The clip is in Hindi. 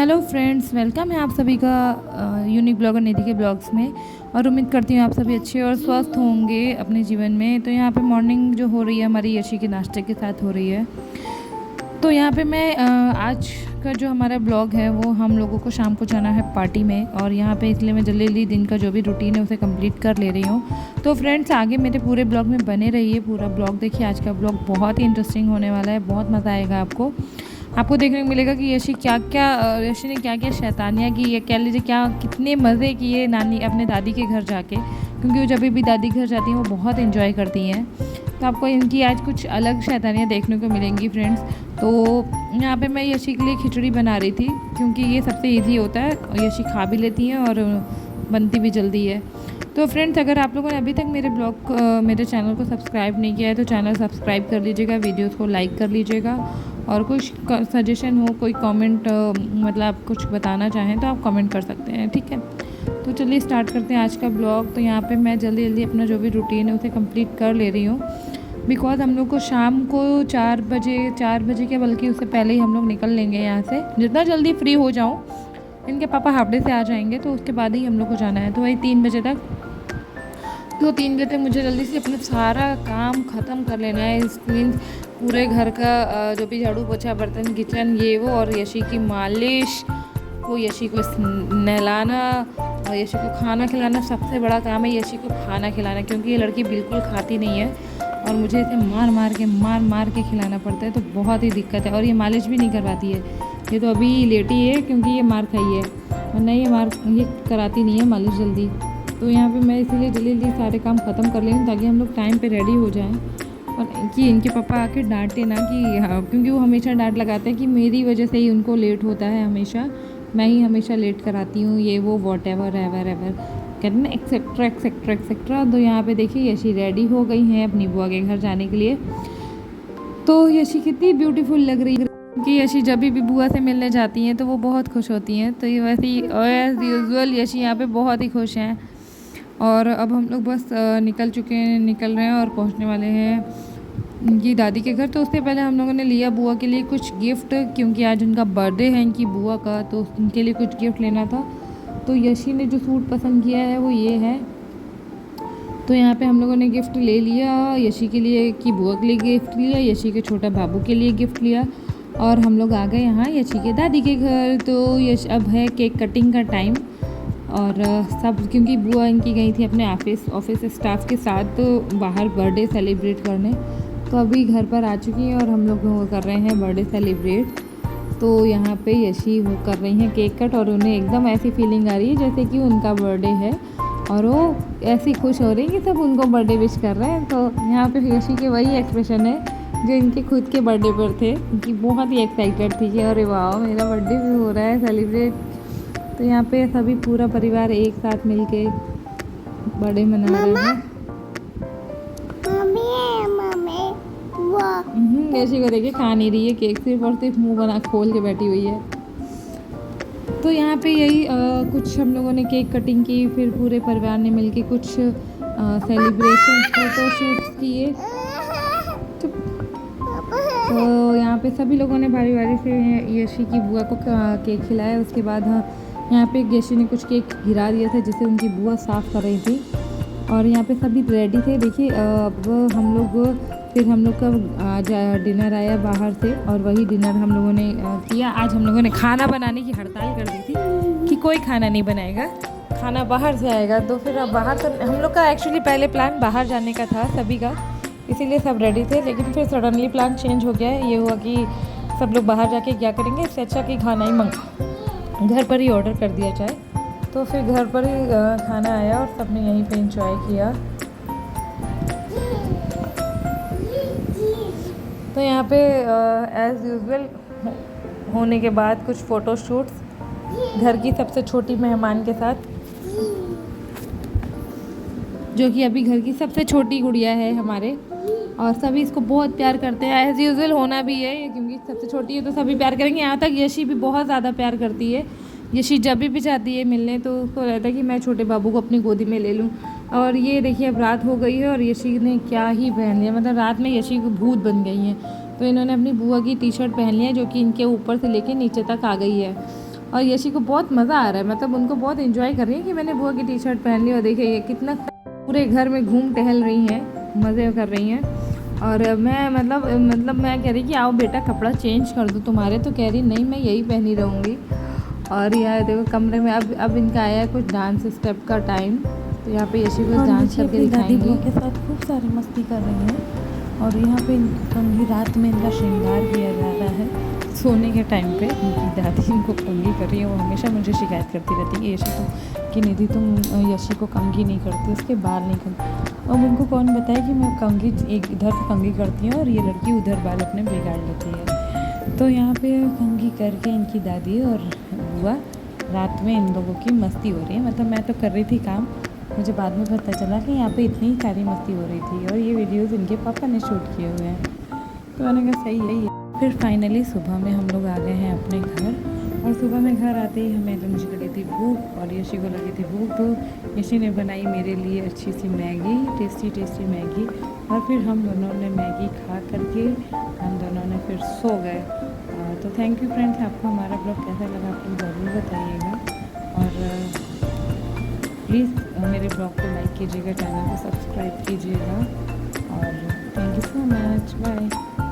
हेलो फ्रेंड्स, वेलकम है आप सभी का यूनिक ब्लॉगर निधि के ब्लॉग्स में। और उम्मीद करती हूँ आप सभी अच्छे और स्वस्थ होंगे अपने जीवन में। तो यहाँ पे मॉर्निंग जो हो रही है हमारी यशी के नाश्ते के साथ हो रही है। तो यहाँ पे मैं आज का जो हमारा ब्लॉग है वो हम लोगों को शाम को जाना है पार्टी में, और यहाँ पे इसलिए मैं जल्दी जल्दी दिन का जो भी रूटीन है उसे कंप्लीट कर ले रही हूँ। तो फ्रेंड्स आगे मेरे पूरे ब्लॉग में बने रहिए, पूरा ब्लॉग देखिए। आज का ब्लॉग बहुत ही इंटरेस्टिंग होने वाला है, बहुत मज़ा आएगा आपको देखने को मिलेगा कि यशी यशी ने क्या क्या शैतानियाँ की, या कह लीजिए क्या कितने मज़े किए नानी अपने दादी के घर जाके, क्योंकि वो जब भी दादी घर जाती हैं वो बहुत एंजॉय करती हैं। तो आपको इनकी आज कुछ अलग शैतानियाँ देखने को मिलेंगी फ्रेंड्स। तो यहाँ पे मैं यशी के लिए खिचड़ी बना रही थी, क्योंकि ये सबसे ईजी होता है और यशी खा भी लेती है और बनती भी जल्दी है। तो फ्रेंड्स अगर आप लोगों ने अभी तक मेरे चैनल को सब्सक्राइब नहीं किया है तो चैनल सब्सक्राइब कर लीजिएगा, वीडियोस को लाइक कर लीजिएगा, और कुछ सजेशन हो, कोई कमेंट मतलब आप कुछ बताना चाहें तो आप कमेंट कर सकते हैं, ठीक है। तो चलिए स्टार्ट करते हैं आज का ब्लॉग। तो यहाँ पे मैं जल्दी जल्दी अपना जो भी रूटीन है उसे कंप्लीट कर ले रही हूँ, बिकॉज हम लोग को शाम को 4 बजे के, बल्कि उससे पहले ही हम लोग निकल लेंगे यहाँ से। जितना जल्दी फ्री हो जाऊँ, इनके पापा हाफ डे से आ जाएंगे तो उसके बाद ही हम लोग को जाना है, तो वही 3 बजे तक। तो 3 बजे तक मुझे जल्दी से अपना सारा काम ख़त्म कर लेना है। इस मीन्स पूरे घर का जो भी झाड़ू पोछा, बर्तन, किचन, ये वो, और यशी की मालिश, वो यशी को नहलाना और यशी को खाना खिलाना। सबसे बड़ा काम है यशी को खाना खिलाना, क्योंकि ये लड़की बिल्कुल खाती नहीं है और मुझे इसे मार मार के खिलाना पड़ता है, तो बहुत ही दिक्कत है। और ये मालिश भी नहीं करवाती है, ये तो अभी लेटी है क्योंकि ये मार खाई है, वरना ये कराती नहीं है मालिश जल्दी। तो यहाँ पे मैं इसीलिए जल्दी जल्दी सारे काम ख़त्म कर ले रही हूँ, ताकि हम लोग टाइम पे रेडी हो जाएं, और कि इनके पापा आके डांटे ना कि हाँ, क्योंकि वो हमेशा डांट लगाते हैं कि मेरी वजह से ही उनको लेट होता है, हमेशा मैं ही हमेशा लेट कराती हूँ, ये वो वॉट एवर कहते हैं ना, एक्सेट्रा एक्सेट्रा एक्सेट्रा। तो यहाँ पे देखिए यशी रेडी हो गई हैं अपनी बुआ के घर जाने के लिए। तो यशी कितनी ब्यूटीफुल लग रही है कि यशी जब भी बुआ से मिलने जाती हैं तो वो बहुत खुश होती हैं। तो ये वैसे ही एज़ यूजुअल यशी यहाँ पे बहुत ही खुश हैं। और अब हम लोग बस निकल रहे हैं और पहुंचने वाले हैं इनकी दादी के घर। तो उससे पहले हम लोगों ने लिया बुआ के लिए कुछ गिफ्ट, क्योंकि आज उनका बर्थडे है इनकी बुआ का, तो उनके लिए कुछ गिफ्ट लेना था। तो यशी ने जो सूट पसंद किया है वो ये है। तो यहाँ पे हम लोगों ने गिफ्ट ले लिया, यशी के लिए की बुआ के लिए गिफ्ट लिया, यशी के छोटा बाबू के लिए गिफ्ट लिया, और हम लोग आ गए यहाँ यशी के दादी के घर। तो अब है केक कटिंग का टाइम, और सब क्योंकि बुआ इनकी गई थी अपने ऑफिस स्टाफ के साथ बाहर बर्थडे सेलिब्रेट करने, तो अभी घर पर आ चुकी हैं और हम लोग कर रहे हैं बर्थडे सेलिब्रेट। तो यहाँ पे यशी वो कर रही हैं केक कट, और उन्हें एकदम ऐसी फीलिंग आ रही है जैसे कि उनका बर्थडे है, और वो ऐसी खुश हो रही हैं कि सब उनको बर्थडे विश कर रहे हैं। तो यहाँ पे यशी के वही एक्सप्रेशन है जो इनके खुद के बर्थडे पर थे, कि बहुत ही एक्साइटेड थी कि अरे वाह मेरा बर्थडे भी हो रहा है सेलिब्रेट। तो यहाँ पे सभी पूरा परिवार एक साथ मिलके बर्थडे मना रहे हैं। ऐसी को देखिए खा नहीं रही है केक, सिर्फ और सिर्फ मुंह बना खोल के बैठी हुई है। तो यहाँ पे यही कुछ हम लोगों ने केक कटिंग की, फिर पूरे परिवार ने मिलके कुछ सेलिब्रेशन फोटो शूट्स किए। तो यहाँ पे सभी लोगों ने बारी बारी से यशी की बुआ को केक खिलाया। उसके बाद यहाँ पे यशी ने कुछ केक गिरा दिया था जिसे उनकी बुआ साफ़ कर रही थी, और यहाँ पे सभी रेडी थे। देखिए अब हम लोग का आज डिनर आया बाहर से, और वही डिनर हम लोगों ने किया। आज हम लोगों ने खाना बनाने की हड़ताल कर दी थी कि कोई खाना नहीं बनाएगा, खाना बाहर से आएगा। तो फिर अब बाहर तो हम लोग का एक्चुअली पहले प्लान बाहर जाने का था सभी का, इसीलिए सब रेडी थे, लेकिन फिर सडनली प्लान चेंज हो गया है। ये हुआ कि सब लोग बाहर जाके क्या करेंगे, इससे अच्छा कि खाना ही घर पर ही ऑर्डर कर दिया जाए। तो फिर घर पर ही खाना आया और सबने यहीं पे एंजॉय किया। तो यहाँ पे एज़ यूजुअल होने के बाद कुछ फ़ोटो शूट्स घर की सबसे छोटी मेहमान के साथ, जो कि अभी घर की सबसे छोटी गुड़िया है हमारे, और सभी इसको बहुत प्यार करते हैं। एज़ यूजुअल होना भी है, क्योंकि सबसे छोटी है तो सभी प्यार करेंगे। यहाँ तक यशी भी बहुत ज़्यादा प्यार करती है। यशी जब भी जाती है मिलने तो उसको रहता है कि मैं छोटे बाबू को अपनी गोदी में ले लूँ। और ये देखिए अब रात हो गई है और यशी ने क्या ही पहन लिया, मतलब रात में यशी को भूत बन गई हैं। तो इन्होंने अपनी बुआ की टी शर्ट पहन ली है, जो कि इनके ऊपर से लेके नीचे तक आ गई है। और यशी को बहुत मज़ा आ रहा है, मतलब उनको बहुत एंजॉय कर रही है कि मैंने बुआ की टी शर्ट पहन ली। और देखिए ये कितना पूरे घर में घूम टहल रही हैं, मज़े कर रही हैं। और मैं मतलब मैं कह रही कि आओ बेटा कपड़ा चेंज कर दूँ तुम्हारे, तो कह रही नहीं मैं यही पहनी रहूँगी। और यह देखो कमरे में अब इनका आया है कुछ डांस स्टेप का टाइम, तो यहाँ पे यशी को डांस करके दादी दिखाएंगी। बुआ के साथ खूब सारी मस्ती कर रही हैं। और यहाँ पे कंघी रात में इनका श्रृंगार किया जा रहा है। सोने के टाइम पे इनकी दादी इनको कंघी कर रही है। वो हमेशा मुझे शिकायत करती रहती है यशी तो कि निधि तुम यशी को कंघी नहीं करती, उसके बाल नहीं करती। और उनको कौन बताए कि मैं कंघी एक इधर से कंघी करती हूँ और ये लड़की उधर बाल अपने बिगाड़ लेती है। तो यहाँ पे कंघी करके इनकी दादी और बुआ रात में इन लोगों की मस्ती हो रही है। मतलब मैं तो कर रही थी काम, मुझे बाद में पता चला कि यहाँ पे इतनी सारी मस्ती हो रही थी। और ये वीडियोस इनके पापा ने शूट किए हुए हैं। तो मैंने कहा सही है ये। फिर फाइनली सुबह में हम लोग आ गए हैं अपने घर। और सुबह में घर आते ही हमें मुझे लगी थी भूख और यशी को लगी थी भूख, तो यशी ने बनाई मेरे लिए अच्छी सी मैगी, टेस्टी मैगी। और फिर हम दोनों ने मैगी खा करके हम दोनों ने फिर सो गए। तो थैंक यू फ्रेंड्स, आपको हमारा ब्लॉग कैसा लगा आप लोग ज़रूर बताइएगा। और प्लीज़ मेरे ब्लॉग को लाइक कीजिएगा, चैनल को सब्सक्राइब कीजिएगा। और thank you so much, bye.